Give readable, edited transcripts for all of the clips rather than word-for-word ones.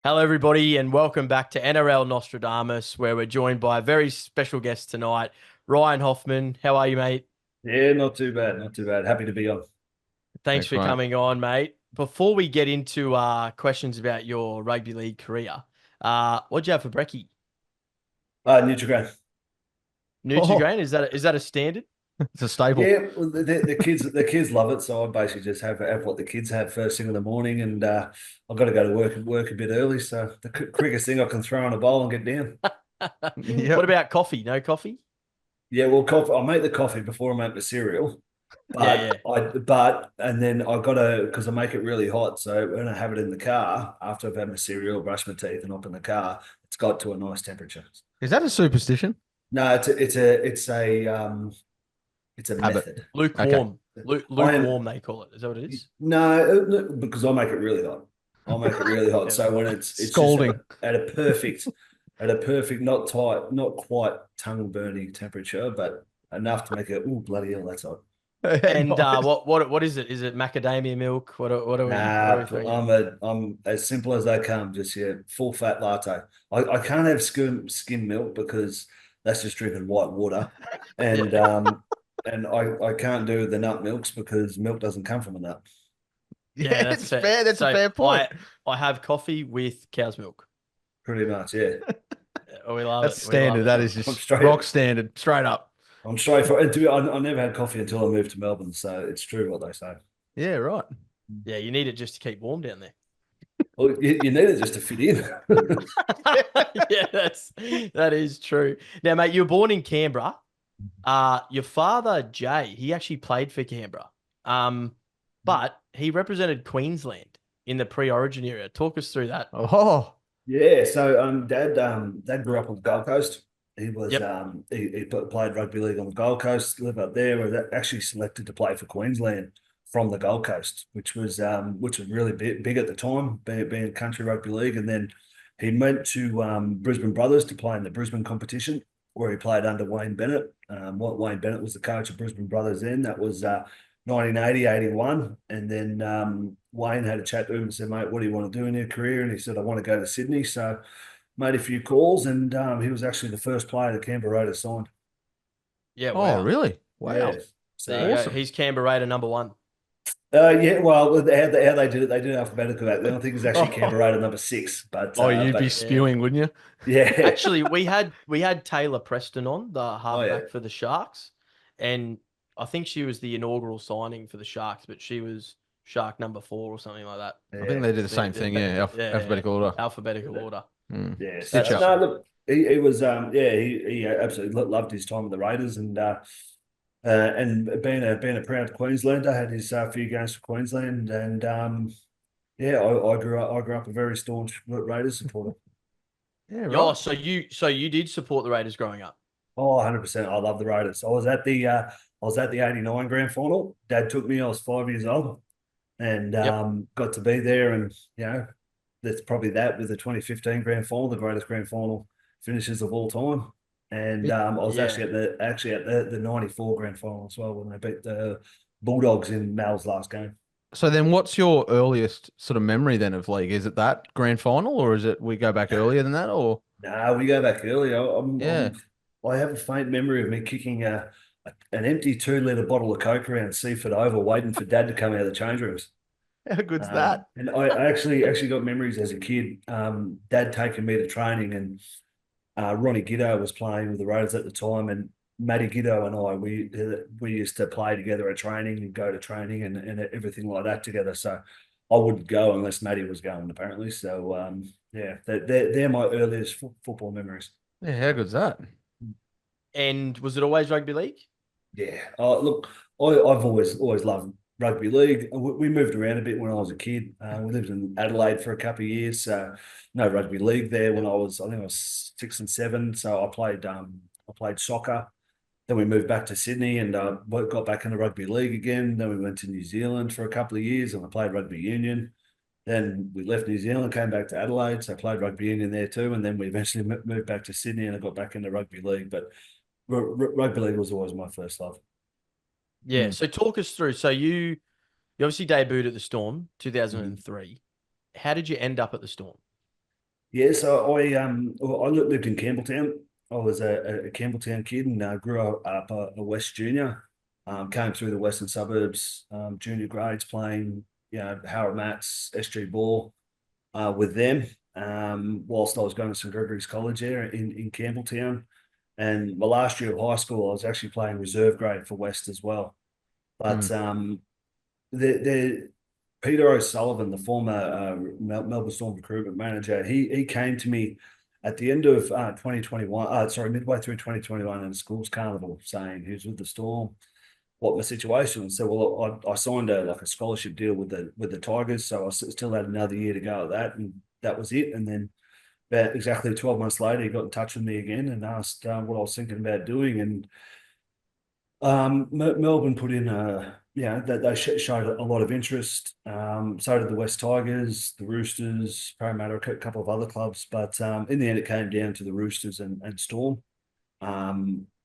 Hello, everybody, and welcome back to NRL Nostradamus, where we're joined by a very special guest tonight, Ryan Hoffman. How are you, mate? Yeah, not too bad, not too bad. Happy to be on. Thanks Thanks, for mate. coming on, mate. Before we get into questions about your rugby league career, what'd you have for brekkie? Nutrigrain. Oh, Nutrigrain? Is that a standard? it's a staple. Yeah, well, the kids love it, so I basically just have what the kids have first thing in the morning, and I've got to go to work a bit early, so the quickest thing I can throw in a bowl and get down. What Yep. about coffee? No coffee? Yeah, well, coffee. I make the coffee before I make the cereal, Yeah, yeah. and then I gotta because I make it really hot. So when I have it in the car after I've had my cereal, brush my teeth, and up in the car, it's got to a nice temperature. Is that a superstition? No, it's a Habit. method. Okay. Lukewarm. I am Lukewarm, they call it. Is that what it is? no, because I make it really hot. I'll make it really hot. Yeah. So when it's just Scalding. at a perfect, not tight, not quite tongue burning temperature, but enough to make it. Oh bloody hell, that's hot. And Nice. what is it? Is it macadamia milk? What are we Nah, throwing in? I'm as simple as they come. Just full fat latte. I can't have skim milk because that's just drinking white water, and Yeah. um and I can't do the nut milks because milk doesn't come from a nut. Yeah, Yeah, that's it's fair. fair. That's a So fair point. I have coffee with cow's milk. Pretty much, yeah. Oh, we love That's it. We love standard. it. That is I'm just straight. rock standard, straight up. I'm straight for and to be, I never had coffee until I moved to Melbourne, so it's true what they say. Yeah, right. Yeah, you need it just to keep warm down there. Well, you need it just to fit in. Yeah, that is true. Now, mate, you were born in Canberra. Your father, Jay, he actually played for Canberra. But he represented Queensland in the pre-origin era. Talk us through that. Oh, Yeah, so dad grew up on the Gold Coast. He was Yep. he played rugby league on the Gold Coast, lived up there, was actually selected to play for Queensland from the Gold Coast, which was really big at the time, being country rugby league. And then he went to Brisbane Brothers to play in the Brisbane competition, where he played under Wayne Bennett. What Wayne Bennett was the coach of Brisbane Brothers then. That was 1980, 81. And then Wayne had a chat to him and said, mate, what do you want to do in your career? And he said, I want to go to Sydney. So made a few calls, and he was actually the first player the Canberra Raiders signed. Yeah, oh, wow. really? Yeah. Wow. There you So, go. Awesome. He's Canberra Raider number one. yeah, well, how they did it, they did it alphabetical back then. I think it was actually Oh, Canberra Raiders number six, but oh, you'd be Yeah. spewing, wouldn't you? yeah. Actually, we had Taylor Preston on, the Oh yeah. halfback for the Sharks, and I think she was the inaugural signing for the Sharks, but she was Shark number 4 or something like that. I think Yeah. they did the The, same the, thing. Yeah, yeah, alphabetical order. alphabetical order. Mm. Yeah. Stitch So That's up. no, look, he was yeah, he absolutely loved his time with the Raiders, and being a proud Queenslander, had his few games for Queensland, and yeah, I grew up a very staunch Raiders supporter. Yeah, Oh, right. so you did support the Raiders growing up? Oh, 100%. I love the Raiders. I was at the 89 grand final. Dad took me, I was 5 years old, and Yep. got to be there. And, that's probably that with the 2015 grand final, the greatest grand final finishes of all time. And I was Yeah. actually at the 94 grand final as well when they beat the Bulldogs in Mal's last game. So then what's your earliest sort of memory then of league? Is it that grand final or is it we go back earlier than that or No, we go back earlier. yeah. I have a faint memory of me kicking an empty 2 litre bottle of Coke around Seaford Oval, waiting for Dad to come out of the change rooms. How good's that? And I actually got memories as a kid. Dad taking me to training, and Ronnie Giddo was playing with the Raiders at the time, and Matty Giddo and I we used to play together at training and go to training and everything like that together. So I wouldn't go unless Matty was going, apparently. So yeah, they're my earliest football memories. Yeah, how good's that? And was it always rugby league? Yeah. Look, I've always loved rugby league. We moved around a bit when I was a kid. We lived in Adelaide for a couple of years, so no rugby league there when I think I was 6 and 7. So I played soccer. Then we moved back to Sydney and got back into rugby league again. Then we went to New Zealand for a couple of years and I played rugby union. Then we left New Zealand, came back to Adelaide, so I played rugby union there too. And then we eventually moved back to Sydney and I got back into rugby league. But rugby league was always my first love. Yeah. So talk us through. So you obviously debuted at the Storm, Mm. 2003. How did you end up at the Storm? Yeah, so I lived in Campbelltown. I was a Campbelltown kid and grew up a West junior. Came through the western suburbs, junior grades playing, Howard Mats, SG Ball with them. Whilst I was going to St Gregory's College there in Campbelltown. And my last year of high school, I was actually playing reserve grade for West as well. But Mm. the Peter O'Sullivan, the former Melbourne Storm recruitment manager, he came to me at the end of 2021, midway through 2021 in the schools carnival, saying he was with the Storm, what my situation was. So, well, I signed a scholarship deal with the Tigers, so I still had another year to go at that, and that was it. And then about exactly 12 months later, he got in touch with me again and asked what I was thinking about doing, and Melbourne put in they showed a lot of interest. So did the West Tigers, the Roosters, Parramatta, a couple of other clubs. But in the end, it came down to the Roosters and Storm. I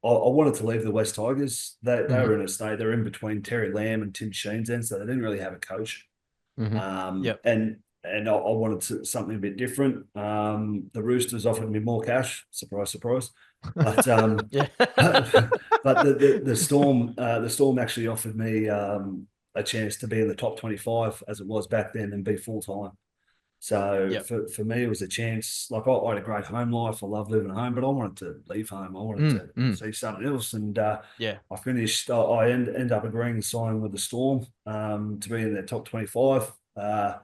wanted to leave the West Tigers. They Mhm. were in a state. They're in between Terry Lamb and Tim Sheen's end, so they didn't really have a coach. Mhm. Yep. And I wanted something a bit different. The Roosters offered me more cash. Surprise, surprise. But Yeah. but the Storm actually offered me a chance to be in the top 25 as it was back then and be full time. So Yep. for me, it was a chance. Like I had a great home life. I love living at home, but I wanted to leave home. I wanted Mm. to Mm. see something else. And Yeah. I finished. I end up agreeing to sign with the Storm to be in their top 25 for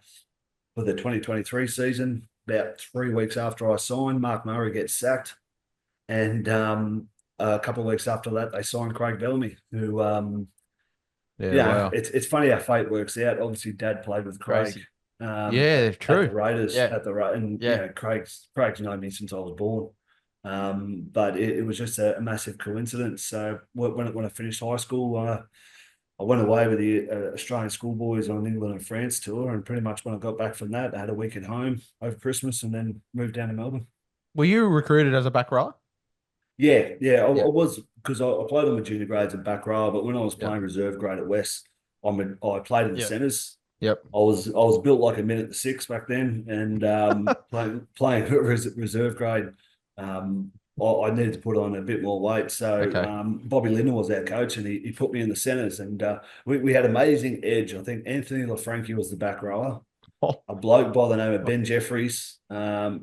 the 2023 season. About 3 weeks after I signed, Mark Murray gets sacked. And a couple of weeks after that, they signed Craig Bellamy, who, Yeah. Wow. it's funny how fate works out. Obviously, Dad played with Craig Crazy. Yeah. at the True. Raiders, Yeah. and Yeah. Craig's known me since I was born. But it was just a massive coincidence. So when I finished high school, I went away with the Australian schoolboys on England and France tour, and pretty much when I got back from that, I had a week at home over Christmas, and then moved down to Melbourne. Were you recruited as a back rower? Yeah, I Yeah. was because I played on the junior grades and back row, but when I was Yeah. playing reserve grade at West, I played in the Yeah. centres. Yep. I was built like a minute to six back then, and playing reserve grade, I needed to put on a bit more weight. So Okay. Bobby Linder was our coach, and he put me in the centres, and we had amazing edge. I think Anthony LaFranchi was the back rower, Oh. a bloke by the name of Ben Jeffries, Yeah.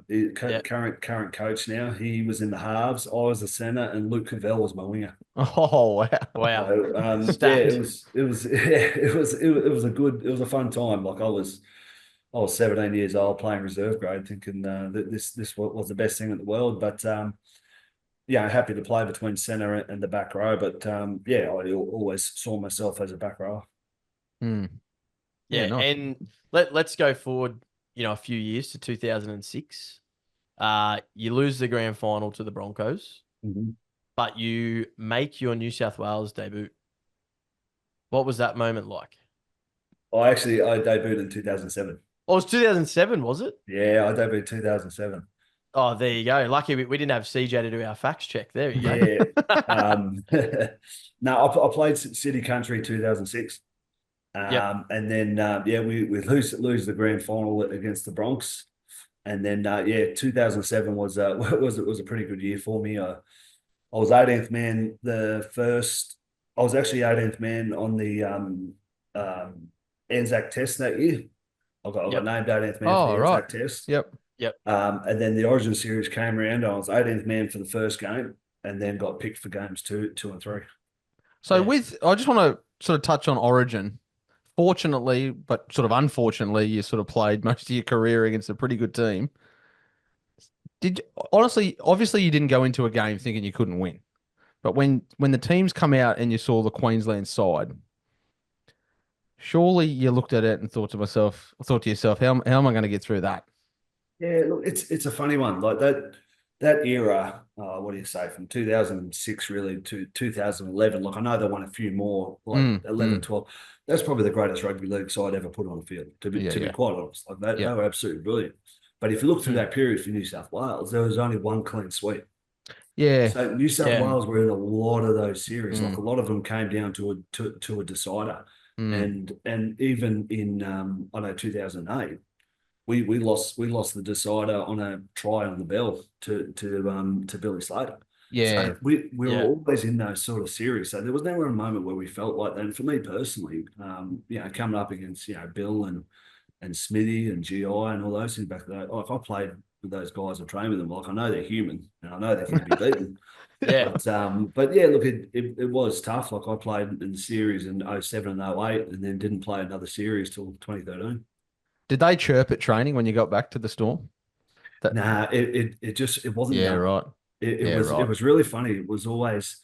current coach now. He was in the halves. I was the centre, and Luke Cavell was my winger. Oh. Wow. Wow. So yeah, Stacked. it was a fun time. Like I was 17 years old playing reserve grade, thinking that this was the best thing in the world. But happy to play between centre and the back row. But I always saw myself as a back rower. Mm. Yeah. Yeah. Nice. And let's go forward, a few years to 2006. You lose the grand final to the Broncos, Mm-hmm. but you make your New South Wales debut. What was that moment like? I debuted in 2007. Oh, it was 2007, was it? Yeah, I debuted 2007. Oh, there you go. Lucky we didn't have CJ to do our facts check. There you Yeah. go. No, I played City Country 2006. Yep. And then we lose the grand final against the Bronx. And then 2007 was was a pretty good year for me. I was 18th man I was actually 18th man on the Anzac test that year. I got Yep. named 18th man for Oh, the right. Anzac test. Yep. Yep. And then the Origin series came around. I was 18th man for the first game, and then got picked for games two and three. So Yeah. I just want to sort of touch on Origin. Fortunately, but sort of unfortunately, you sort of played most of your career against a pretty good team. Obviously, you didn't go into a game thinking you couldn't win. But when the teams come out and you saw the Queensland side, surely you looked at it and thought to yourself, how am I going to get through that? Yeah, look, it's a funny one. Like that era, what do you say, from 2006 really to 2011. Like I know they won a few more, like 11, 12. That's probably the greatest rugby league side ever put on the field, to be quite honest. Like they were absolutely brilliant. But if you look through that period for New South Wales, there was only one clean sweep. Yeah. So New South Yeah. Wales were in a lot of those series. Like a lot of them came down to a decider. Mm. And even in I know 2008. we lost the decider on a try on the bell to Billy Slater. Yeah. So we were always in those sort of series. So there was never a moment where we felt like that. And for me personally, coming up against Bill and Smithy and GI and all those things back there, like I played with those guys and trained with them. Like I know they're human and I know they can be beaten. Yeah. But yeah, look, it was tough. Like I played in the series in 07 and 08 and then didn't play another series till 2013. Did they chirp at training when you got back to the Storm? Nah, it wasn't Yeah, done. right. It was really funny. It was always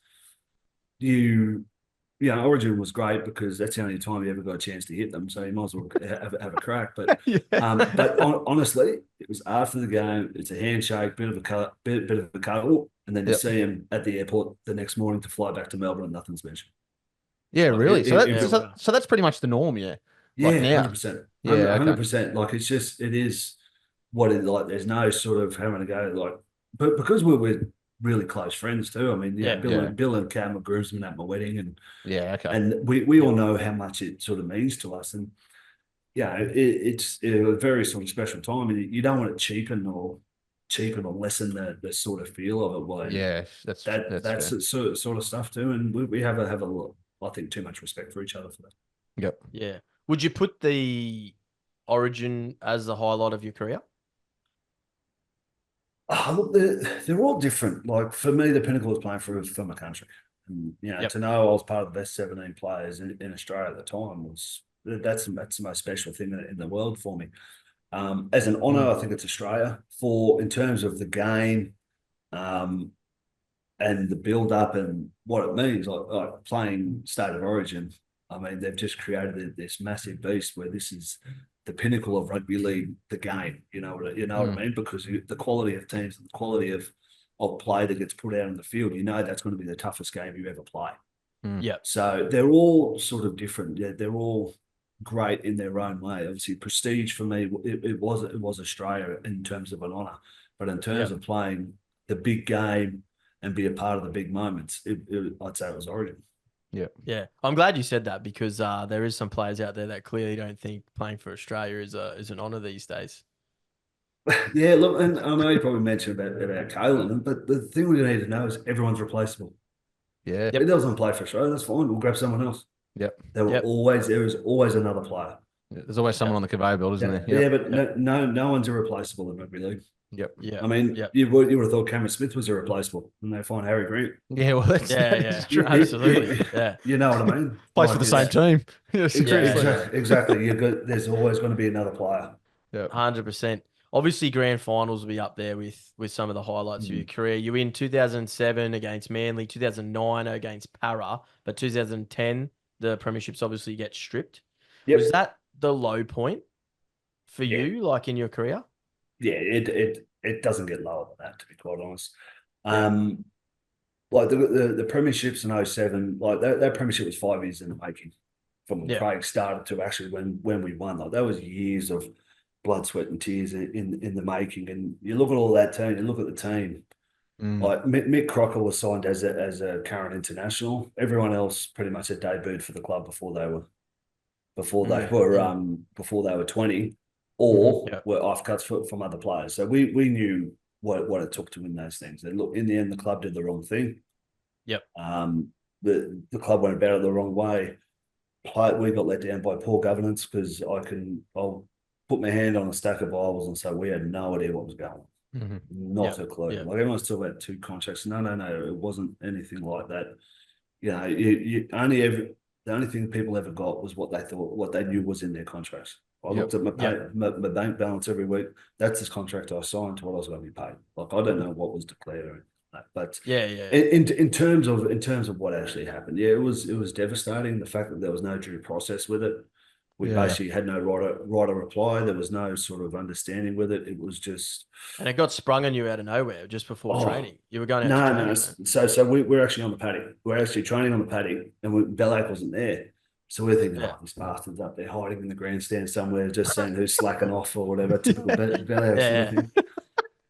Origin was great because that's the only time you ever got a chance to hit them. So you might as well have a crack. But honestly, it was after the game. It's a handshake, bit of a cuddle, and then you see him at the airport the next morning to fly back to Melbourne and nothing's mentioned. Yeah, Like, really. So that's pretty much the norm, yeah. Yeah, now. 100%. Yeah, 100%. Like it is what it like. There's no sort of having to go like, but because we're really close friends too. I mean, Bill and Cam were groomsmen at my wedding, and we all know how much it sort of means to us, and it's a very sort of special time, and you don't want to cheapen or lessen the sort of feel of it. Well, that's the sort of stuff too, and we have a lot, I think, too much respect for each other for that. Yep. Yeah. Would you put the Origin as the highlight of your career? Look, they're all different. Like for me, the pinnacle was playing for my country. And, to know I was part of the best 17 players in Australia at the time that's the most special thing in the world for me. As an honour, I think it's Australia in terms of the game, and the build up and what it means. Like playing State of Origin. I mean, they've just created this massive beast where this is the pinnacle of rugby league, the game. You know what I mean? Because the quality of teams, the quality of play that gets put out on the field, that's going to be the toughest game you ever play. Yeah. So they're all sort of different. Yeah, they're all great in their own way. Obviously, prestige for me, it was Australia in terms of an honour, but in terms of playing the big game and be a part of the big moments, I'd say it was Origin. Yeah. Yeah. I'm glad you said that because there is some players out there that clearly don't think playing for Australia is an honour these days. Yeah, look, and I know you probably mentioned about Kalen, but the thing we need to know is everyone's replaceable. Yeah. If it doesn't play for Australia, that's fine. We'll grab someone else. Yep. There is always another player. Yeah, there's always someone on the conveyor belt, isn't there? Yeah, but no one's irreplaceable in rugby league. Yep. Yeah. I mean, you would have thought Cameron Smith was irreplaceable, and they find Harry Grant. Yeah, well, that's true. Absolutely. Yeah. You know what I mean? Plays for the same team. Exactly. You're good. There's always going to be another player. Yeah. 100%. Obviously, grand finals will be up there with some of the highlights of your career. You win 2007 against Manly, 2009 against Para, but 2010 the premierships obviously get stripped. Yep. Was that the low point for you, like in your career? Yeah, it doesn't get lower than that, to be quite honest. Like the premierships in 07, like that premiership was 5 years in the making, from when Craig started to actually when we won. Like that was years of blood, sweat, and tears in the making. And you look at all that team, you look at the team. Like Mick Crocker was signed as a current international. Everyone else pretty much had debuted for the club before they were 20, or were offcuts from other players. So we knew what it took to win those things. And look, in the end, the club did the wrong thing. Yep. The club went about it the wrong way. We got let down by poor governance because I'll put my hand on a stack of Bibles and say we had no idea what was going on. Not a clue. Like everyone's talking about 2 contracts. No, it wasn't anything like that. You the only thing people ever got was what they knew was in their contracts. I looked at my bank balance every week. That's the contract I signed to what I was going to be paid. Like I don't know what was declared or anything like that. But in terms of what actually happened, it was devastating. The fact that there was no due process with it. We basically had no right of reply. There was no sort of understanding with it. It was just... And it got sprung on you out of nowhere just before training. You were going out to training. No. So we're actually on the paddock. We're actually training on the paddock, and Bellac wasn't there. So we're thinking, this bastard's up there hiding in the grandstand somewhere, just saying who's slacking off or whatever, typical Bellac sort of thing.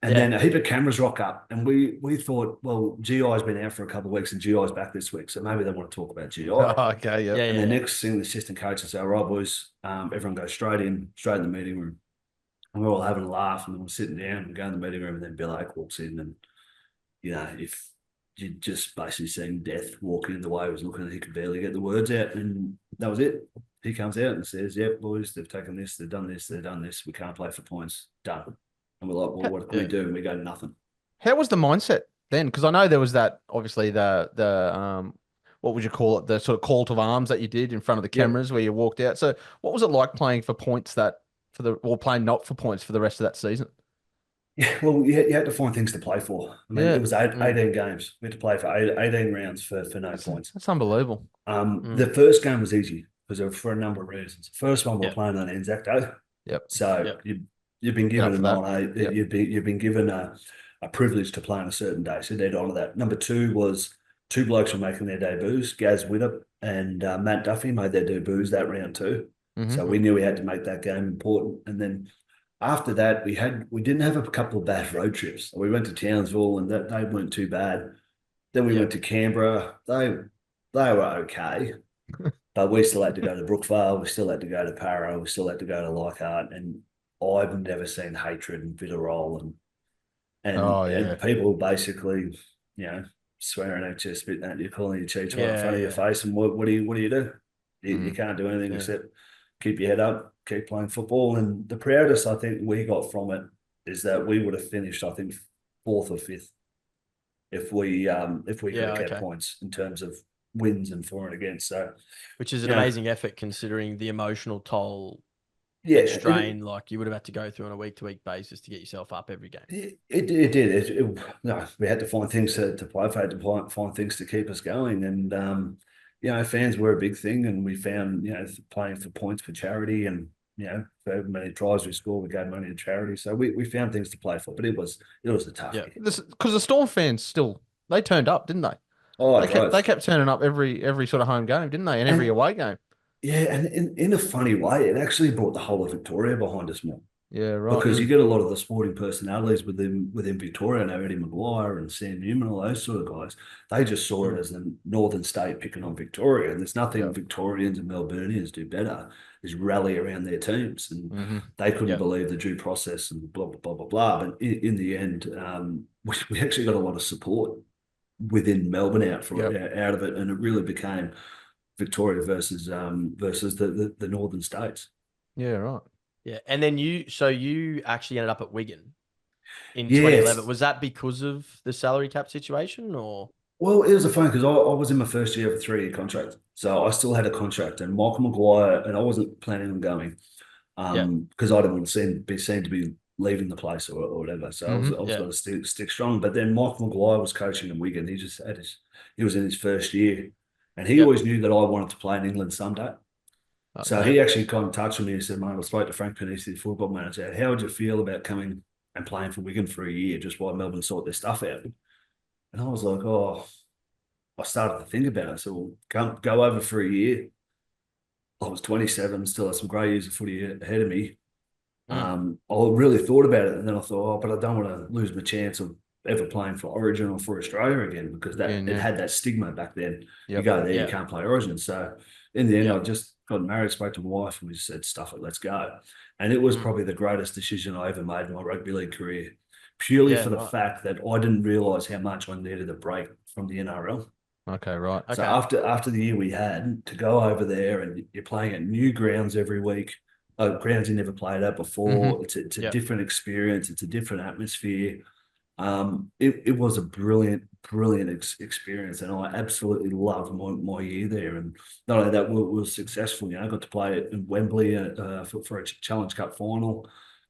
And then a heap of cameras rock up, and we thought, well, GI's been out for a couple of weeks, and GI's back this week, so maybe they want to talk about GI. Okay, yeah. And the next thing, the assistant coach will say, all right, boys, everyone go straight in the meeting room. and we're all having a laugh, and then we're sitting down and going to the meeting room, and then Bill Oake walks in, and if you just basically seen death walking in the way he was looking, he could barely get the words out, and that was it. He comes out and says, "Yep, boys, they've taken this, they've done this, they've done this. We can't play for points. Done." And we're like, "Well, what can we do?" And we go, "Nothing." How was the mindset then? Because I know there was that, obviously, the what would you call it? The sort of call to arms that you did in front of the cameras where you walked out. So what was it like playing for points or playing not for points for the rest of that season? Yeah, well, you had to find things to play for. I mean, Yeah. it was 18 games. We had to play for 18 rounds for no points. That's unbelievable. The first game was easy because for a number of reasons. The first one we're playing on Anzac Day. Yep. So you've been given an honour. Yep. You've been given a privilege to play on a certain day. So they'd honour that. Number two was two blokes were making their debuts. Gaz Widdop and Matt Duffy made their debuts that round too. So we knew we had to make that game important. And then after that, we didn't have a couple of bad road trips. We went to Townsville, and they weren't too bad. Then we went to Canberra. They were okay, but we still had to go to Brookvale. We still had to go to Para. We still had to go to Leichhardt. And I've never seen hatred and vitriol and people basically, swearing at you, spitting at you, calling you cheats right in front of your face. And what do you do? You can't do anything except keep your head up, keep playing football. And the proudest I think we got from it is that we would have finished, I think, 4th or 5th if we could have kept points in terms of wins and for and against. So, which is an amazing effort considering the emotional toll, strain like you would have had to go through on a week-to-week basis to get yourself up every game. It did. We had to find things to play for, had to find things to keep us going. And fans were a big thing, and we found, playing for points for charity, and, for how many tries we scored, we gave money to charity. So we found things to play for, but it was a tough year. Because the Storm fans they turned up, didn't they? Oh, they kept turning up every sort of home game, didn't they? And every away game. Yeah, and in a funny way, it actually brought the whole of Victoria behind us more. Yeah, right. Because you get a lot of the sporting personalities within Victoria, now Eddie Maguire and Sam Newman, all those sort of guys. They just saw it as the northern state picking on Victoria, and there's nothing Victorians and Melburnians do better is rally around their teams, and they couldn't believe the due process and blah blah blah blah blah. But in the end, we actually got a lot of support within Melbourne out of it, and it really became Victoria versus the northern states. Yeah, right. Yeah, and then you actually ended up at Wigan in 2011. Was that because of the salary cap situation, or? Well, it was a fun because I was in my first year of a 3-year contract, so I still had a contract, and Michael Maguire, and I wasn't planning on going because I didn't want to be seen to be leaving the place or whatever. So I was going to stick strong. But then Michael Maguire was coaching in Wigan. He was in his first year, and he always knew that I wanted to play in England someday. So he actually kind of touched on me and said, "Mate, I spoke to Frank Panisi, the football manager. How would you feel about coming and playing for Wigan for a year just while Melbourne sort their stuff out?" And I was like, I started to think about it. So we'll go over for a year. I was 27, still had some great years of footy ahead of me. I really thought about it, and then I thought, but I don't want to lose my chance of ever playing for Origin or for Australia again, because it had that stigma back then. You go there, you can't play Origin. So in the end, I just got married, spoke to my wife, and we just said, stuff it, let's go. And it was probably the greatest decision I ever made in my rugby league career, purely for the fact that I didn't realise how much I needed a break from the NRL. Okay, right. So after the year we had, to go over there and you're playing at new grounds every week, grounds you never played at before. It's a different experience. It's a different atmosphere. It was a brilliant experience, and I absolutely loved my year there. And not only that, we were successful. I got to play in Wembley for a Challenge Cup final.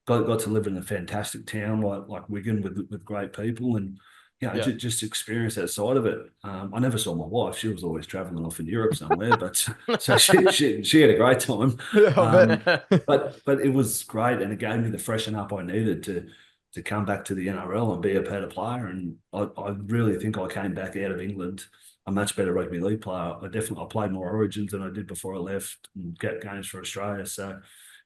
Got to live in a fantastic town like Wigan with great people, and just experience that side of it. I never saw my wife; she was always travelling off in Europe somewhere. But so she had a great time. But it was great, and it gave me the freshen up I needed to come back to the NRL and be a better player. And I really think I came back out of England a much better rugby league player. I played more Origins than I did before I left, and get games for Australia. So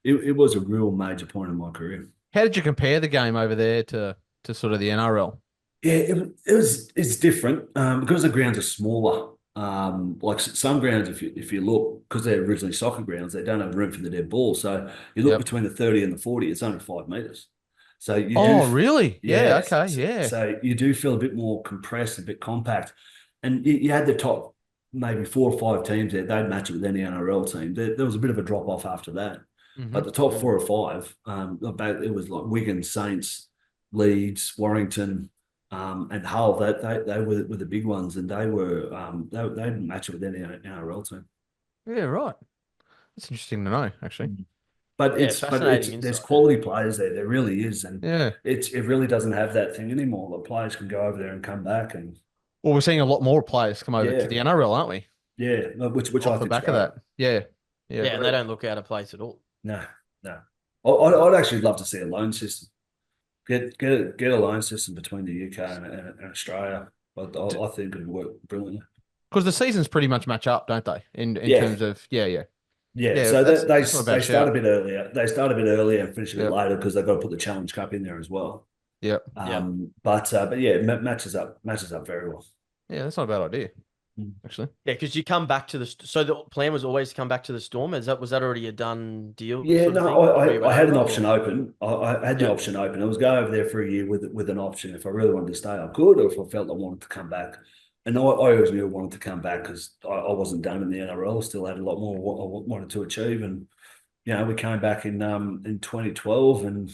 it was a real major point in my career. How did you compare the game over there to sort of the NRL? Yeah, it's different because the grounds are smaller. Like some grounds, if you look, because they're originally soccer grounds, they don't have room for the dead ball. So you look Yep. between the 30 and the 40, it's only 5 meters. So you Oh, do, really? Yeah. yeah. Okay. Yeah. So you do feel a bit more compressed, a bit compact, and you had the top maybe 4 or 5 teams there. They'd match it with any NRL team. There was a bit of a drop off after that, Mm-hmm. but the top 4 or 5, about it was like Wigan, Saints, Leeds, Warrington, and Hull. They were the big ones, and they'd match it with any NRL team. Yeah. Right. That's interesting to know, actually. But Yeah, it's fascinating there's insight. quality players there. There really is, and Yeah. it really doesn't have that thing anymore. The players can go over there and come back, and Well, we're seeing a lot more players come over to the yeah, NRL, aren't we? yeah, which I Off the think's back of great. that. Yeah. Yeah. Yeah, and they don't look out of place at all. No, no. I'd actually love to see a loan system. Get a loan system between the UK and Australia. I think it would work brilliantly. Because the seasons pretty much match up, don't they? In Yeah. terms of yeah. Yeah, Yeah, so that's not a bad they start a shout. bit earlier. They start a bit earlier and finish a bit Yep. later because they've got to put the Challenge Cup in there as well. Yep. But yeah, matches up very well. Yeah, that's not a bad idea, Mm. actually. Yeah, because you come back to the so the plan was always to come back to the Storm. Was that already a done deal? Yeah, sort of thing no, before you I went had an over, option or- open. I had the Yeah. option open. I was going over there for a year with an option. If I really wanted to stay, I could, or if I felt I wanted to come back. And I always knew I wanted to come back because I wasn't done in the NRL. Still had a lot more what I wanted to achieve. And we came back in 2012, and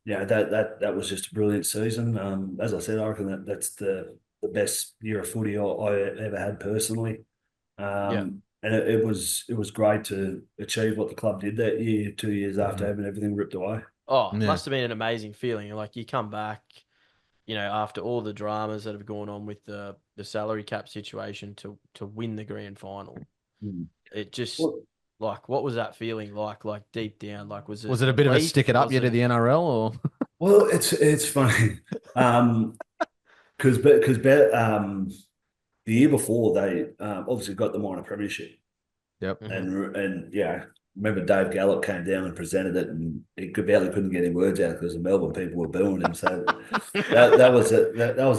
that was just a brilliant season. As I said, I reckon that's the best year of footy I ever had personally. And it was great to achieve what the club did that year, 2 years after having everything ripped away. Oh, it Yeah. must have been an amazing feeling. Like you come back, after all the dramas that have gone on with the salary cap situation to win the grand final. Mm. It just Well, like, what was that feeling like? Like deep down, like was Was it a bit of a relief? stick it up Was you to it- the NRL or? well, it's funny, because the year before they obviously got the minor premiership, Yep. Mhm. and remember Dave Gallop came down and presented it, and he couldn't get any words out because the Melbourne people were booing him. So that was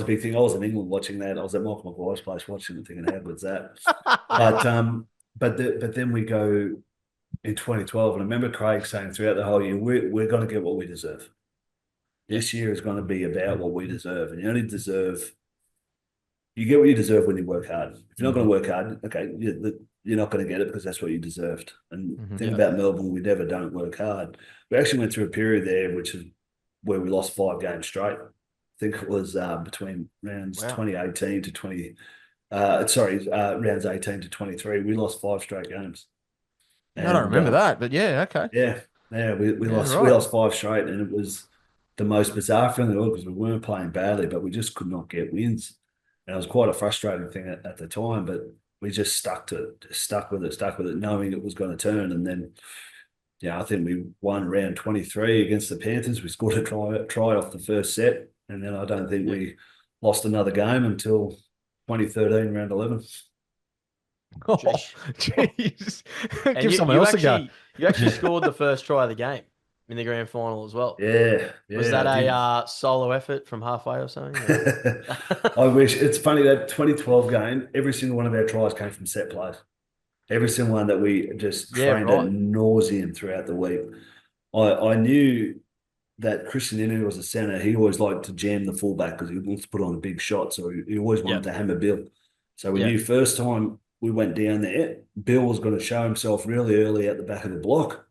a big thing. I was in England watching that. I was at Michael Maguire's place watching it, thinking, how good's that? But then we go in 2012, and I remember Craig saying throughout the whole year, we're going to get what we deserve. This year is going to be about what we deserve, and you get what you deserve when you work hard. If you're not going to work hard, okay, you're not going to get it because that's what you deserved. And the thing about Melbourne, we never don't work hard. We actually went through a period there, which is where we lost 5 games straight. I think it was between rounds 2018 to 20. Rounds 18 to 23. We lost 5 straight games. I don't remember that, but yeah, okay. Yeah, we lost 5 straight, and it was the most bizarre feeling in the world because we weren't playing badly, but we just could not get wins. And it was quite a frustrating thing at the time, but we just stuck with it, knowing it was going to turn. And then, I think we won round 23 against the Panthers. We scored a try off the first set, and then I don't think we lost another game until 2013, round 11. Oh, jeez. And Give someone else a go. You actually scored the first try of the game in the grand final as well. Yeah. Was that a solo effort from halfway or something? I wish. It's funny, that 2012 game, every single one of our tries came from set plays. Every single one that we just trained at nauseum throughout the week. I knew that Christian Inu was a centre. He always liked to jam the fullback because he wants to put on a big shot. So he always wanted to hammer Bill. So we knew first time we went down there, Bill was going to show himself really early at the back of the block.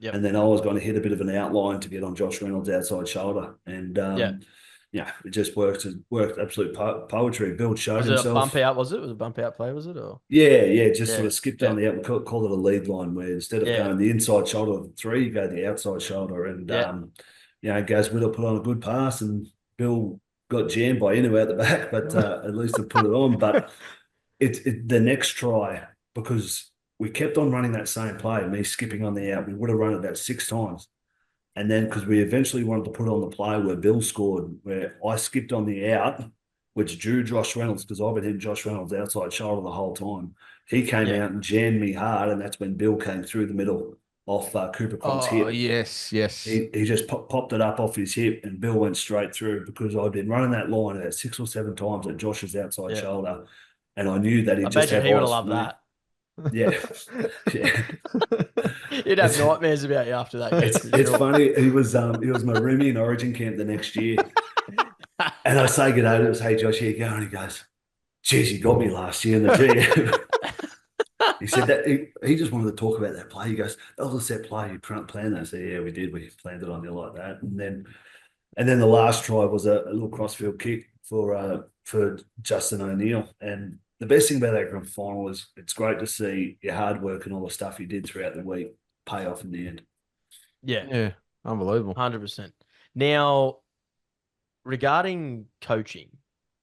Yep. And then I was going to hit a bit of an outline to get on Josh Reynolds' outside shoulder. And it just worked absolute poetry. Bill showed himself. Was it a bump out, was it? Was it a bump out play, was it? Or? Yeah, just sort of skipped on the out. We call it a lead line, where instead of going the inside shoulder of the 3, you go the outside shoulder. And, Gaz Whittle put on a good pass, and Bill got jammed by Inu out the back, but at least he put it on. But it's the next try, because we kept on running that same play, me skipping on the out. We would have run it about 6 times. And then because we eventually wanted to put on the play where Bill scored, where I skipped on the out, which drew Josh Reynolds, because I've been hitting Josh Reynolds' outside shoulder the whole time. He came out and jammed me hard, and that's when Bill came through the middle off Cooper Cron's hip. Oh, yes. He just popped it up off his hip, and Bill went straight through, because I'd been running that line about 6 or 7 times at Josh's outside shoulder. and I knew that he I just bet had he would have eyes for loved me. that. Yeah, yeah. You'd have nightmares about you after that game. It's funny. He was my roomie in Origin camp the next year, and I say good day to him, hey Josh, how you going? He goes, geez, you got me last year in the GM. He said that he just wanted to talk about that play. He goes, that was a set play. You planned that? I said, yeah, we did. We planned it on you like that. And then the last try was a little crossfield kick for Justin O'Neill. And the best thing about that grand final is it's great to see your hard work and all the stuff you did throughout the week pay off in the end. Yeah, Yeah, unbelievable. 100%. Now, regarding coaching,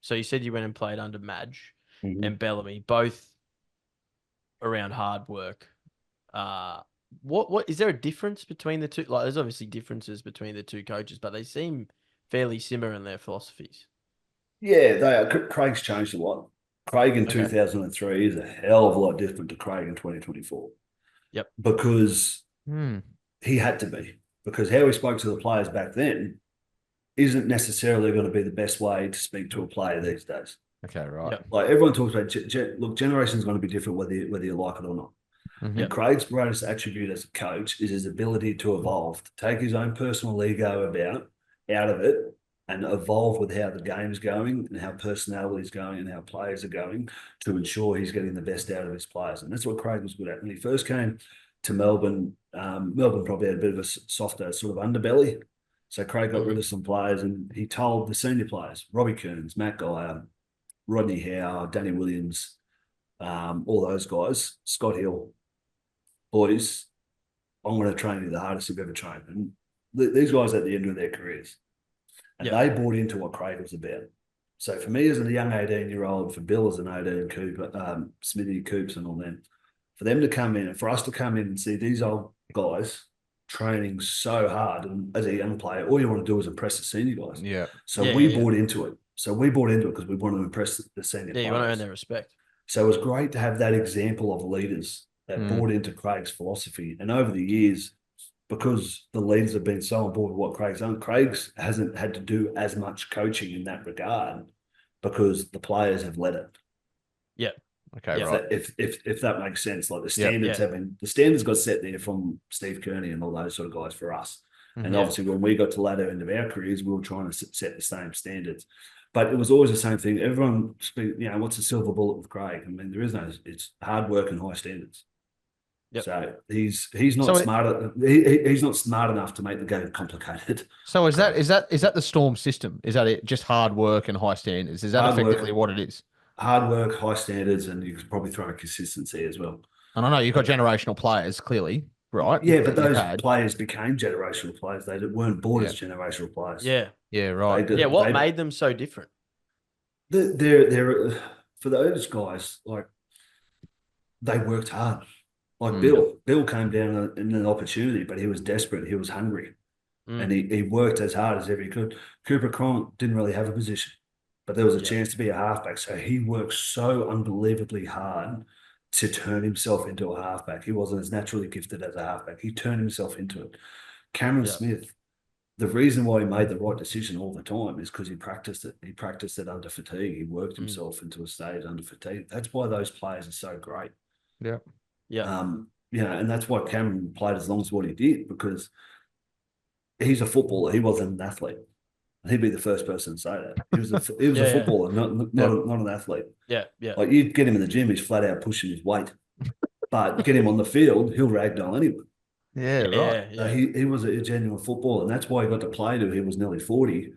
so you said you went and played under Madge and Bellamy, both around hard work. What is there a difference between the two? Like, there's obviously differences between the two coaches, but they seem fairly similar in their philosophies. Yeah, they are. Craig's changed a lot. Craig in Okay. 2003 is a hell of a lot different to Craig in 2024. Yep. Because he had to be. Because how he spoke to the players back then isn't necessarily going to be the best way to speak to a player these days. Okay, right. Yep. Like everyone talks about, look, generation's going to be different whether you like it or not. Mhm. And Craig's greatest attribute as a coach is his ability to evolve, to take his own personal ego out of it and evolve with how the game's going and how personality's going and how players are going to ensure he's getting the best out of his players. And that's what Craig was good at. When he first came to Melbourne, Melbourne probably had a bit of a softer sort of underbelly. So Craig got rid of some players and he told the senior players, Robbie Kearns, Matt Geyer, Rodney Howe, Danny Williams, all those guys, Scott Hill, boys, I'm going to train you the hardest you've ever trained. And these guys at the end of their careers. And they bought into what Craig was about. So for me as a young 18-year-old, for Bill as an 18, Cooper, Smithy, Coops and all them, for them to come in and for us to come in and see these old guys training so hard, and as a young player, all you want to do is impress the senior guys. Yeah. So we bought into it. So we bought into it because we wanted to impress the senior players. Yeah, you want to earn their respect. So it was great to have that example of leaders that bought into Craig's philosophy. And over the years, because the leaders have been so on board with what Craig's done, Craig's hasn't had to do as much coaching in that regard because the players have led it. Yeah. Okay, Yeah. right. If that makes sense, like the standards the standards got set there from Steve Kearney and all those sort of guys for us. And obviously when we got to later end of our careers, we were trying to set the same standards. But it was always the same thing. Everyone, what's the silver bullet with Craig? I mean, there is no, it's hard work and high standards. Yep. So he's not smart. He's not smart enough to make the game complicated. So is that the Storm system? Is that it? Just hard work and high standards? Is that Hard effectively work. what it is? Hard work, high standards, and you could probably throw in consistency as well. And I know you've got generational players, clearly, right? Yeah, but those players became generational players. They weren't born as generational players. Yeah. Yeah, right. What made them so different? They're for those guys, like they worked hard. Like Bill came down in an opportunity, but he was desperate. He was hungry, and he worked as hard as ever he could. Cooper Cronk didn't really have a position, but there was a chance to be a halfback. So he worked so unbelievably hard to turn himself into a halfback. He wasn't as naturally gifted as a halfback. He turned himself into it. Cameron Smith, the reason why he made the right decision all the time is because he practiced it. He practiced it under fatigue. He worked himself into a state under fatigue. That's why those players are so great. Yeah. Yeah. And that's why Cameron played as long as what he did, because he's a footballer. He wasn't an athlete. He'd be the first person to say that. He was a footballer, not an athlete. Yeah, yeah. Like you get him in the gym, he's flat out pushing his weight. But get him on the field, he'll ragdoll anyone. Yeah, right. Yeah. He was a genuine footballer, and that's why he got to play till he was nearly 40,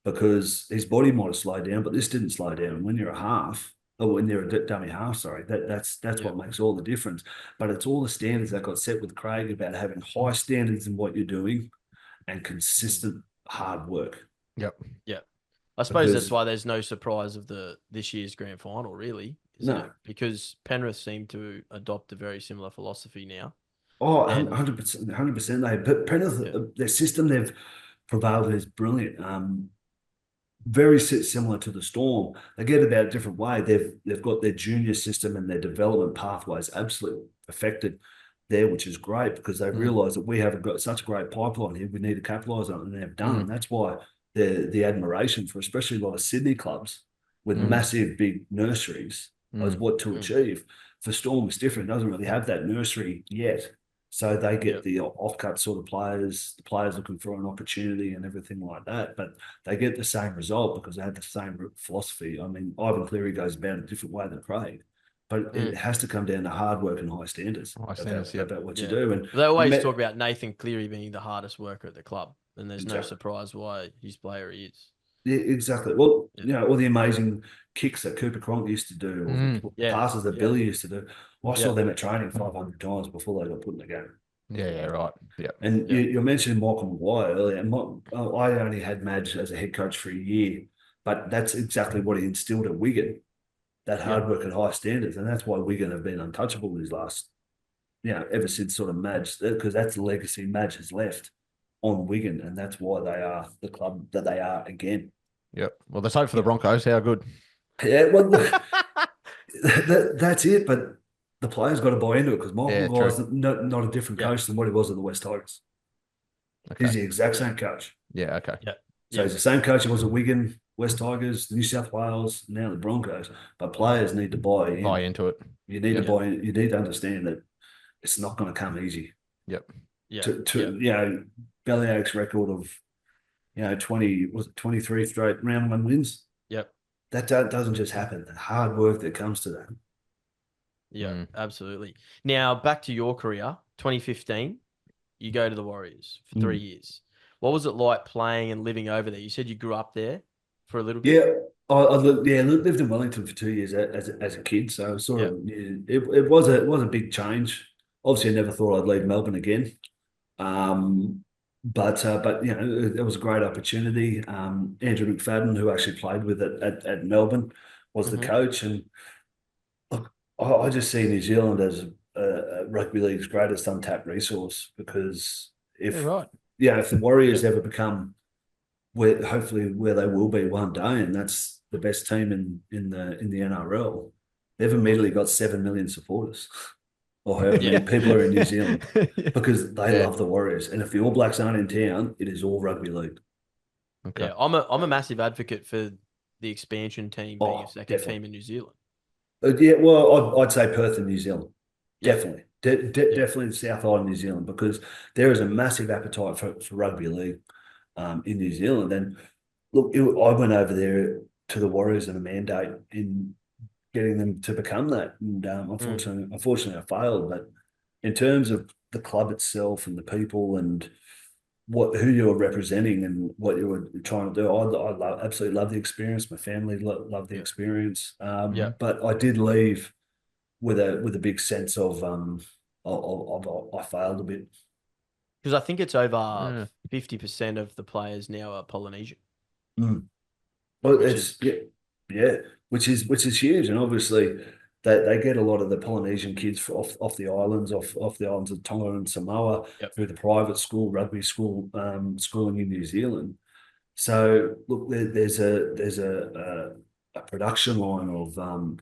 because his body might have slowed down, but this didn't slow down. When you're a half, or when you're a dummy half, sorry, that's what makes all the difference. But it's all the standards that got set with Craig about having high standards in what you're doing and consistent hard work. Yep. Yeah. I suppose that's why there's no surprise of this year's grand final, really, isn't it? Because Penrith seem to adopt a very similar philosophy now. Oh, 100%. But Penrith, their system they've prevailed is brilliant. Very similar to the Storm. They get about a different way. They've got their junior system and their development pathways absolutely perfected there, which is great because they realise that we have got such a great pipeline here. We need to capitalise on it, and they've done. And that's why the admiration for especially a lot of Sydney clubs with massive big nurseries as what to Mm. achieve. For Storm, it's different. It doesn't really have that nursery yet. So they get the off-cut sort of players, the players looking for an opportunity and everything like that. But they get the same result because they have the same philosophy. I mean, Ivan Cleary goes about it a different way than Craig. But it has to come down to hard work and high standards, about what you do. And they always talk about Nathan Cleary being the hardest worker at the club, and there's no surprise why his player he is. Yeah, exactly. Well, all the amazing kicks that Cooper Cronk used to do, or passes that Billy used to do. I saw them at training 500 times before they got put in the game. Yeah, right. Yeah. And you mentioned Michael Maguire earlier. I only had Madge as a head coach for a year, but that's exactly what he instilled at Wigan. That hard work and high standards, and that's why Wigan have been untouchable these last, ever since sort of Madge, because that's the legacy Madge has left on Wigan, and that's why they are the club that they are again. Yep. Well, let's hope for the Broncos. How good? Yeah, well, look, that's it. But the players got to buy into it because Michael Maguire's not a different coach than what he was at the West Tigers. Okay. He's the exact same coach. Yeah. Okay. Yeah. So he's the same coach he was at Wigan, West Tigers, New South Wales, now the Broncos. But players need to buy into it. You need to buy in. You need to understand that it's not going to come easy. Yep. Yeah. Bellyache's record of 23 straight round one wins. Yep. That doesn't just happen. The hard work that comes to that. Yeah, absolutely. Now back to your career, 2015, you go to the Warriors for 3 years. What was it like playing and living over there? You said you grew up there for a little bit. Yeah, I lived in Wellington for 2 years as a kid. So sort of it was a big change. Obviously, I never thought I'd leave Melbourne again. But it was a great opportunity. Andrew McFadden, who actually played with it at Melbourne, was the coach. And look, I just see New Zealand as rugby league's greatest untapped resource because if the Warriors ever become hopefully where they will be one day, and that's the best team in the NRL, they've immediately got 7 million supporters. Or however many people are in New Zealand because they love the Warriors. And if the All Blacks aren't in town, it is all rugby league. Okay. Yeah, I'm a massive advocate for the expansion team being a second team in New Zealand. Well, I'd say Perth in New Zealand. Definitely. Definitely the South Island of New Zealand because there is a massive appetite for rugby league in New Zealand. And look, I went over there to the Warriors on a mandate in getting them to become that. And unfortunately, I failed. But in terms of the club itself and the people and who you were representing and what you were trying to do, I absolutely love the experience. My family loved the experience. But I did leave with a big sense of I failed a bit. Because I think it's over 50% of the players now are Polynesian. Well, which is huge, and obviously they get a lot of the Polynesian kids off the islands, off the islands of Tonga and Samoa through the private school, rugby school, schooling in New Zealand. So look, there's a production line of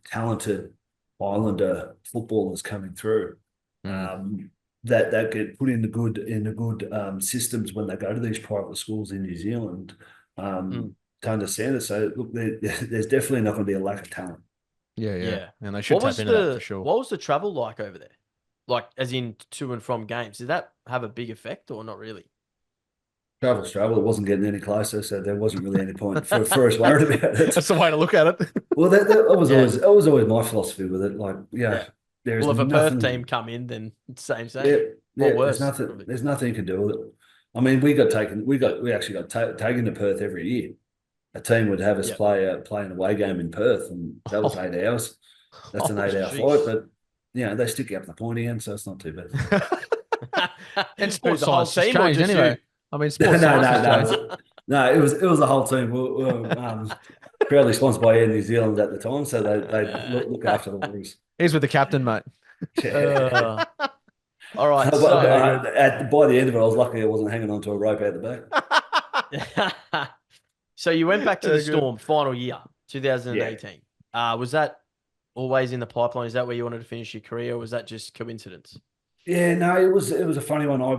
talented Islander footballers coming through that get put in the good systems when they go to these private schools in New Zealand. To understand it. So look, there's definitely not going to be a lack of talent. Yeah. And they should tap into that for sure. What was the travel like over there? Like, as in to and from games? Did that have a big effect or not really? Travel's travel. It wasn't getting any closer, so there wasn't really any point for us worried about it. That's the way to look at it. Well, that was always my philosophy with it. Like, there's if a Perth team come in, then same. Worse. There's nothing you can do with it. I mean, we actually got taken to Perth every year. A team would have us play an away game in Perth, and that was 8 hours. That's an 8-hour flight, but they stick you up the pointy end, so it's not too bad. And sports science has changed anyway. I mean, sports science has changed. No, it was the whole team. We were proudly sponsored by Air New Zealand at the time, so they look after the Warriors. He's with the captain, mate. All right. By the end of it, I was lucky I wasn't hanging onto a rope out the back. So you went back to the Storm final year, 2018. Was that always in the pipeline? Is that where you wanted to finish your career, or was that just coincidence? Yeah, no, it was a funny one. I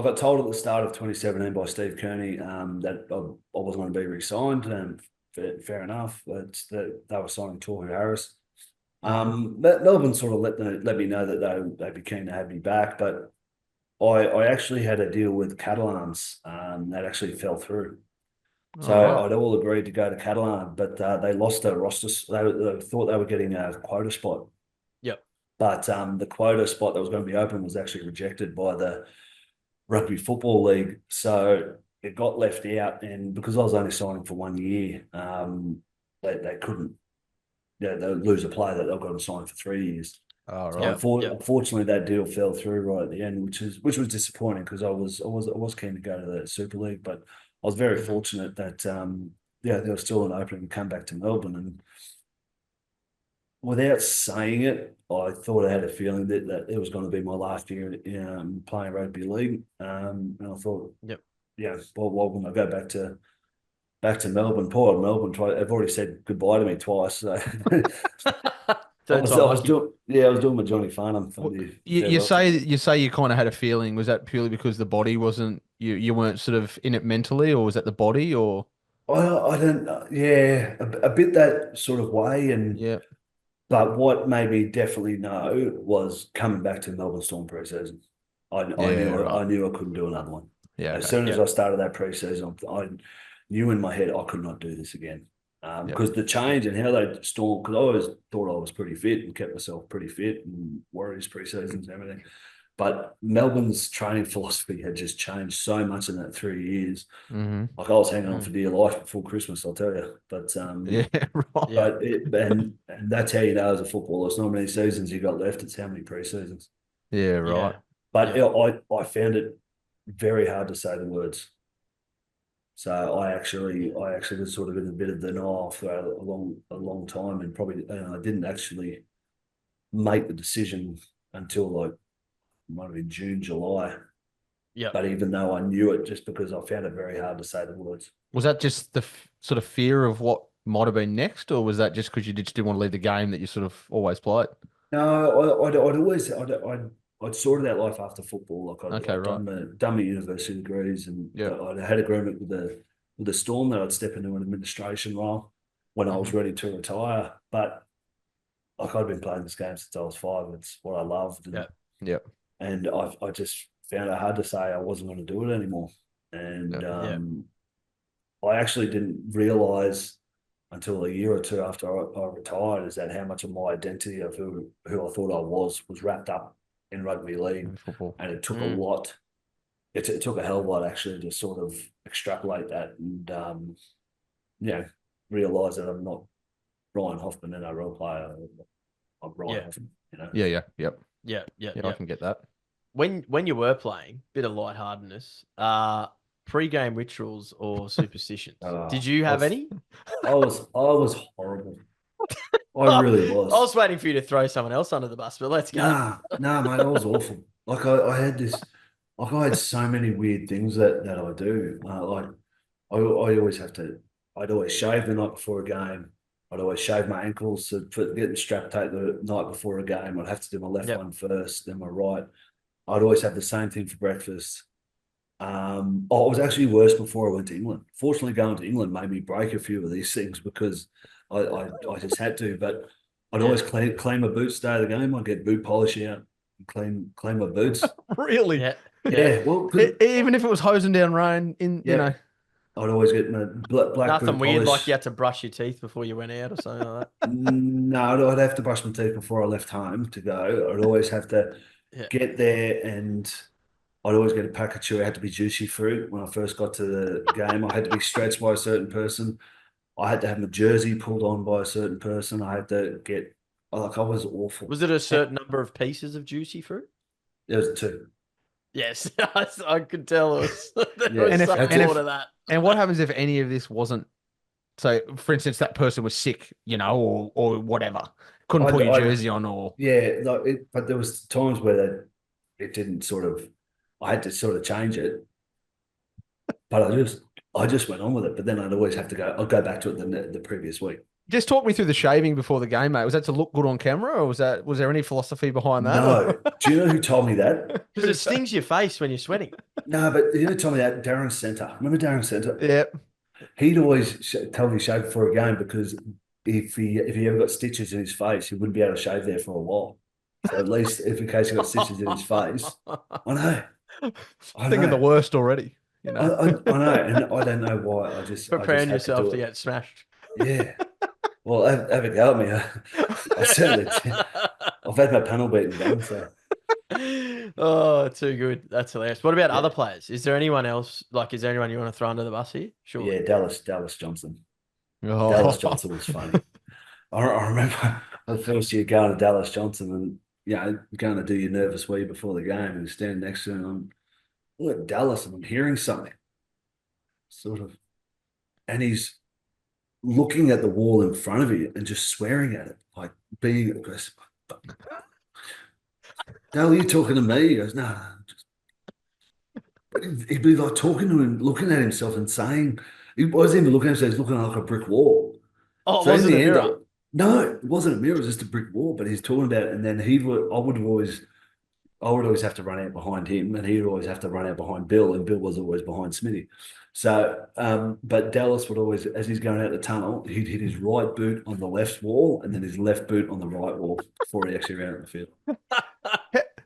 got told at the start of 2017 by Steve Kearney that I wasn't going to be re-signed fair enough. It's that they were signing Tohu Harris. Melbourne sort of let me know that they'd be keen to have me back, but I actually had a deal with Catalans that actually fell through. So Oh, I'd all agreed to go to Catalan, but they lost their roster. They thought they were getting a quota spot, Yep. but the quota spot that was going to be open was actually rejected by the Rugby Football League. So it got left out, and because I was only signing for 1 year, they couldn't. Yeah, they'll lose a player that they've got to sign for 3 years. oh So right. unfortunately, that deal fell through right at the end, which was disappointing because I was keen to go to the Super League, but I was very fortunate that there was still an opening to come back to Melbourne, and without saying it, I thought I had a feeling that it was going to be my last year playing rugby league, and I thought, Yep. yeah, well, why wouldn't I go back to Melbourne? Poor Melbourne, they've already said goodbye to me twice, so. Third time I was lucky. doing my Johnny Farnham for the You farewell. say you kind of had a feeling. Was that purely because the body wasn't you weren't sort of in it mentally, or was that the body, or I don't yeah, a bit that sort of way, yeah, but what made me definitely know was coming back to Melbourne Storm pre-season. yeah, right, I knew I couldn't do another one. yeah, As okay, soon as Yep. I started that pre-season, I knew in my head I could not do this again. yeah, Because the change and how they Storm, because I always thought I was pretty fit and kept myself pretty fit and Warriors pre-seasons and everything. But Melbourne's training philosophy had just changed so much in that 3 years. mm-hmm. Like I was hanging on Mm. for dear life before Christmas, I'll tell you. But Yeah, right, Yeah. and that's how you know as a footballer. It's not many seasons you got left; it's how many pre-seasons. yeah, Yeah. right, But Yeah. I found it very hard to say the words. So I actually was sort of in a bit of denial for a long time, and probably I didn't actually make the decision until like might have been June, July. Yep. But even though I knew it, just because I found it very hard to say the words. Was that just the sort of fear of what might have been next, or was that just because you just didn't want to leave the game that you sort of always played? No, I'd always I'd sorted out life after football. Like Okay, I'd right, done my university degrees, and yeah, I'd had agreement with the Storm that I'd step into an administration role when I was mm-hmm. ready to retire. But like I'd been playing this game since I was 5. It's what I loved, Yep. Yeah, and I just found it hard to say I wasn't going to do it anymore. And yeah, Yeah. I actually didn't realise until a year or two after I retired is that how much of my identity of who I thought I was wrapped up in rugby league, in football. and it took a Mm. lot. It took a hell of a lot actually to sort of extrapolate that and realise that I'm not Ryan Hoffman, NRL player. I'm Ryan Yeah. Hoffman, Yeah, yeah, yep, Yeah. Yeah. yeah, I Yeah. can get that. When you were playing, bit of lightheartedness, pre-game rituals or superstitions. Did you I have was, any? I was horrible. I I really was. was waiting for you to throw someone else under the bus, but let's go. Nah, mate, I was awful. Like I had this, like I had so many weird things that I do. Like I always have to. I'd always shave the night before a game. I'd always shave my ankles to get the strap tape the night before a game. I'd have to do my left Yep. one first, then my right. I'd always have the same thing for breakfast. I was actually worse before I went to England. Fortunately, going to England made me break a few of these things because I just had to. But I'd Yeah. always clean my boots day of the game. I'd get boot polish out, and clean my boots. Really? Yeah. Yeah, well, Even if it was hosing down rain in, you know. I'd always get my black Nothing boot weird polish. like you had to brush your teeth before you went out or something like that. No, I'd have to brush my teeth before I left home to go. I'd always have to Yeah. get there, and I'd always get a pack of chew. It had to be juicy fruit. When I first got to the game, I had to be stretched by a certain person. I had to have my jersey pulled on by a certain person. I had to get, like, I was awful. Was it a certain number of pieces of juicy fruit? There was 2. Yes, I could tell there Yeah. was And if- some and more if- to that. And what happens if any of this wasn't? So, for instance, that person was sick, you know, or whatever, couldn't put your jersey on, or Yeah, but there was times where it didn't sort of, I had to sort of change it, but I just went on with it. But then I'd always have to go. I'll go back to it the previous week. just talk me through the shaving before the game, mate. Was that to look good on camera, or was there any philosophy behind that? No, do you know who told me that? Because it stings your face when you're sweating. No, but you know who told me that? Darren Center. Remember Darren Center? Yeah. He'd always tell me shave before a game because if he ever got stitches in his face, he wouldn't be able to shave there for a while. So at least if in case he got stitches in his face, I know, I Thinking the know, worst already. I know, and I don't know why. I just Preparing had to yourself do to it. get smashed. Yeah. Well, have a go at me. I certainly did. I've had my panel beaten done, so Oh, too good. That's hilarious. What about yeah, other players? Is there anyone else? Like, is there anyone you want to throw under the bus here? yeah. Surely. Dallas Johnson. Dallas Oh. Johnson was funny. I remember the first year going to Dallas Johnson and going to do your nervous wee before the game and stand next to him. I'm at Dallas and I'm hearing something, sort of, and he's looking at the wall in front of you and just swearing at it, like being aggressive. Dale, are you talking to me? He goes, no. But he'd be like talking to him, looking at himself and saying, he wasn't even looking at himself, he's looking like a brick wall. Oh, it So in wasn't the a end, mirror. no, it wasn't a mirror, it was just a brick wall, but he's talking about it. And then I would always have to run out behind him, and he'd always have to run out behind Bill, and Bill was always behind Smithy. So, but Dallas would always, as he's going out the tunnel, he'd hit his right boot on the left wall and then his left boot on the right wall before he actually ran out the field.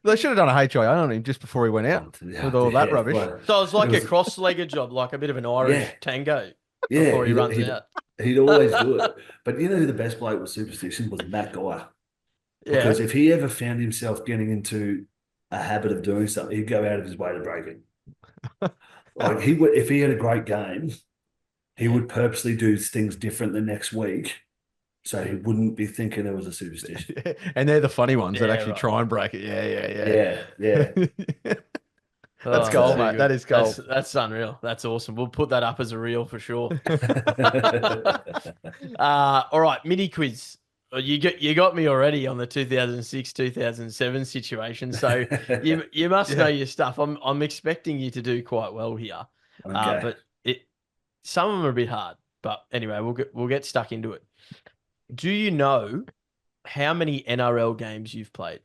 They should have done a HIA on him just before he went out with all that rubbish. Well, So it was like it was- a cross-legged job, like a bit of an Irish tango before he runs out. He'd always do it. But you know who the best bloke with superstition was? Matt Guy. Yeah. Because if he ever found himself getting into a habit of doing something, he'd go out of his way to break it. Like he would, if he had a great game, he would purposely do things different the next week, so he wouldn't be thinking it was a superstition. And they're the funny ones that Yeah, actually right. try and break it. Yeah. That's Oh, gold, too mate. good. That is gold. That's unreal. That's awesome. We'll put that up as a reel for sure. All right, mini quiz. You got me already on the 2006-2007 situation. So you must know your stuff. I'm expecting you to do quite well here. Okay. But some of them are a bit hard. But anyway, we'll get stuck into it. Do you know how many NRL games you've played?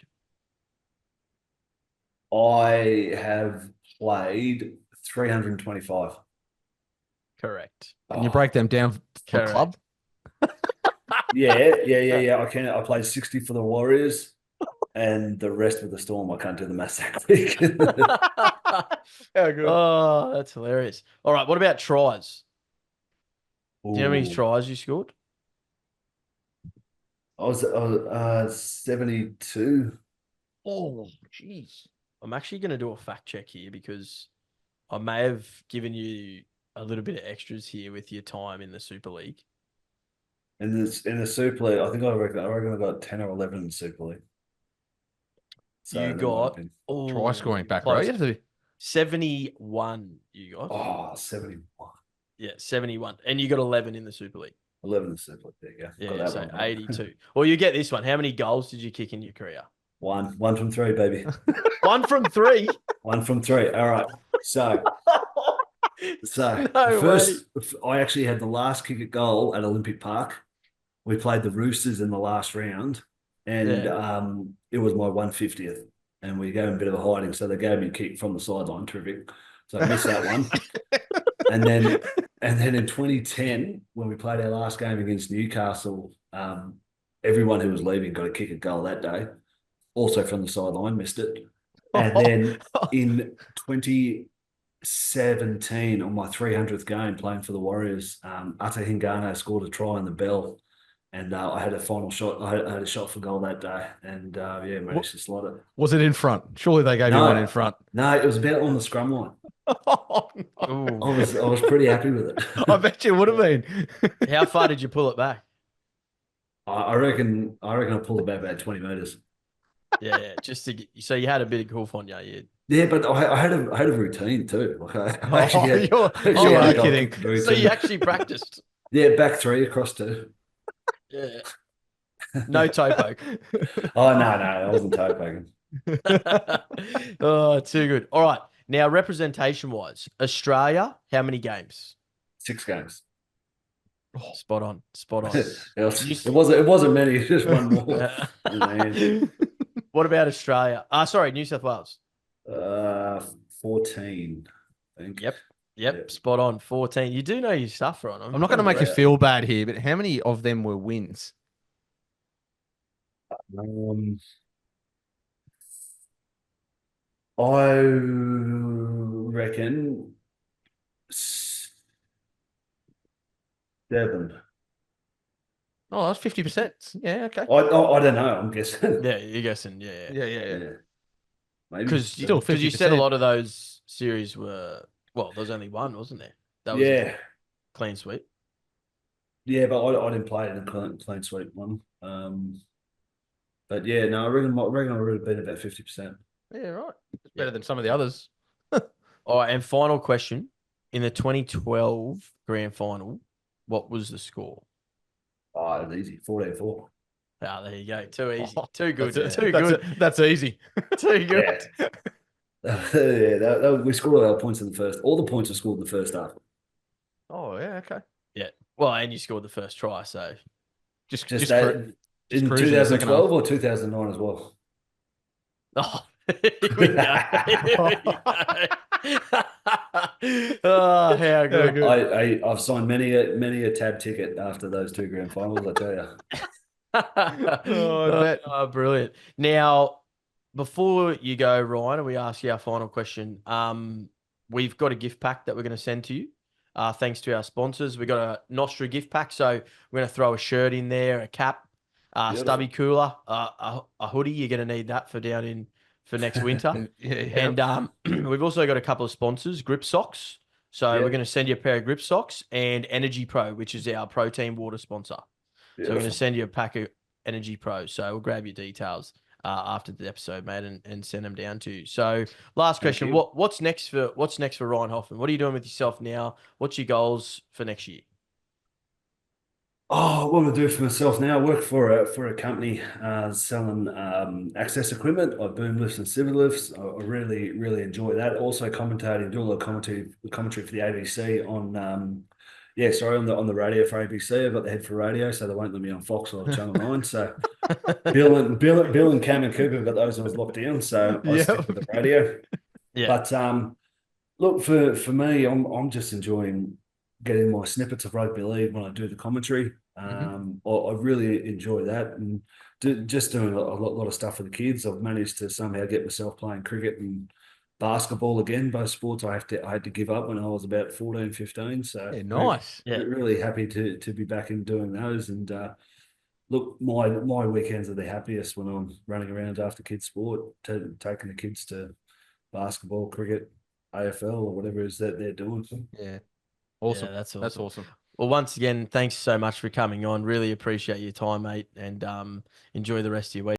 I have played 325. Correct. Can you break them down for Correct. club? Yeah. I can. I played 60 for the Warriors, and the rest with the Storm. I can't do the maths that quick. How good. Oh, that's hilarious. All right, what about tries? Do you know how many Ooh. tries you scored? I was 72. Oh, jeez. I'm actually going to do a fact check here because I may have given you a little bit of extras here with your time in the Super League. In the Super League, I reckon I got 10 or 11 in the Super League. So You that might got have been- Try scoring back close. row. You have to 71 you got. 71. Yeah, 71. And you got 11 in the Super League. 11 in the Super League. There you go. Got Yeah, that so one right. 82. Well, you get this one. How many goals did you kick in your career? One from three, baby. 1 from 3. 1 from 3. All right. So No first, I actually had the last kick at goal at Olympic Park. We played the Roosters in the last round, and it was my 150th, and we gave them a bit of a hiding, so they gave me a kick from the sideline. Terrific. So I missed that one. And then in 2010, when we played our last game against Newcastle, everyone who was leaving got a kick at goal that day. Also from the sideline, missed it. And then in 2017, on my 300th game playing for the Warriors, Ata Hingano scored a try on the bell. And I had a final shot. I had a shot for goal that day. And managed to slot it. Was it in front? Surely they gave you one in front. No, it was about on the scrum line. Oh, no. I was pretty happy with it. I bet you would have been. How far did you pull it back? I reckon I pulled it back about 20 meters. Yeah, just to get, so you had a bit of goof on you. Yeah, but I had a routine too. Like I actually You're kidding. So you actually practiced. Yeah, back 3 across 2. Yeah. No toe poke. Oh no, I wasn't toe poking. Oh, too good. All right. Now, representation wise, Australia, how many games? 6 games. Spot on. It wasn't many. It's just one more. Man. What about Australia? Sorry, New South Wales. 14. I think. Yep. Yep, Yeah. spot on. 14. You do know your stuff, Ron. I'm not going to make you Yeah. feel bad here, but how many of them were wins? Um, I reckon 7. Oh, that's 50%. Yeah, okay. I don't know. I'm guessing. Yeah, you're guessing. Yeah. Yeah, yeah, yeah. Yeah, maybe. Because Still you said a 50%. lot of those series were, well, there was only one, wasn't there? That was a Yeah, clean sweep. yeah, but I didn't play it in a clean sweep one. But yeah, no, I reckon I would have been about 50%. Yeah, right. It's Yeah. better than some of the others. All right, and final question. In the 2012 grand final, what was the score? Oh, it was easy. 14-4. Ah, there you go. Too easy. Oh, Too good. That's, Too that's, good. that's easy. Too good. Yeah. We scored all our points in the first. All the points were scored in the first half. Oh, yeah, okay. Yeah. Well, and you scored the first try, so Just, Just just, that just in cruising the second 2012 half. or 2009 as well. oh, here we go. Here we go. Oh, how good. good. I've signed many a tab ticket after those 2 grand finals. I tell you. Oh, I bet. Oh, brilliant. Now, before you go, Ryan, and we ask you our final question, we've got a gift pack that we're going to send to you. Thanks to our sponsors. We've got a Nostra gift pack. So we're going to throw a shirt in there, a cap, stubby cooler, a hoodie. You're going to need that for down in for next winter. Yeah. And we've also got a couple of sponsors, Grip Socks. So Yep. we're going to send you a pair of Grip Socks and Energy Pro, which is our protein water sponsor. So we're going to send you a pack of Energy Pro. So we'll grab your details after the episode, mate, and send them down to you. So last question: you. what's next for Ryan Hoffman? What are you doing with yourself now? What's your goals for next year? Oh, what am I doing for myself now? I work for a company selling access equipment, like boom lifts and civil lifts. I really enjoy that. Also commentating, doing a little commentary for the ABC on on the radio for ABC. I've got the head for radio, so they won't let me on Fox or Channel 9. So Bill and Cam and Cooper have got those ones locked down. So I stick with the radio. Yeah. But look, for me, I'm just enjoying getting my snippets of rugby league when I do the commentary. I really enjoy that, and just doing a lot of stuff for the kids. I've managed to somehow get myself playing cricket and basketball again, both sports I had to give up when I was about 14, 15. So Yeah, nice. Yeah. really happy to be back in doing those. And look, my weekends are the happiest when I'm running around after kids' sport, taking the kids to basketball, cricket, AFL, or whatever it is that they're doing. Yeah. Awesome. Yeah, that's awesome. That's awesome. Well, once again, thanks so much for coming on. Really appreciate your time, mate, and enjoy the rest of your week.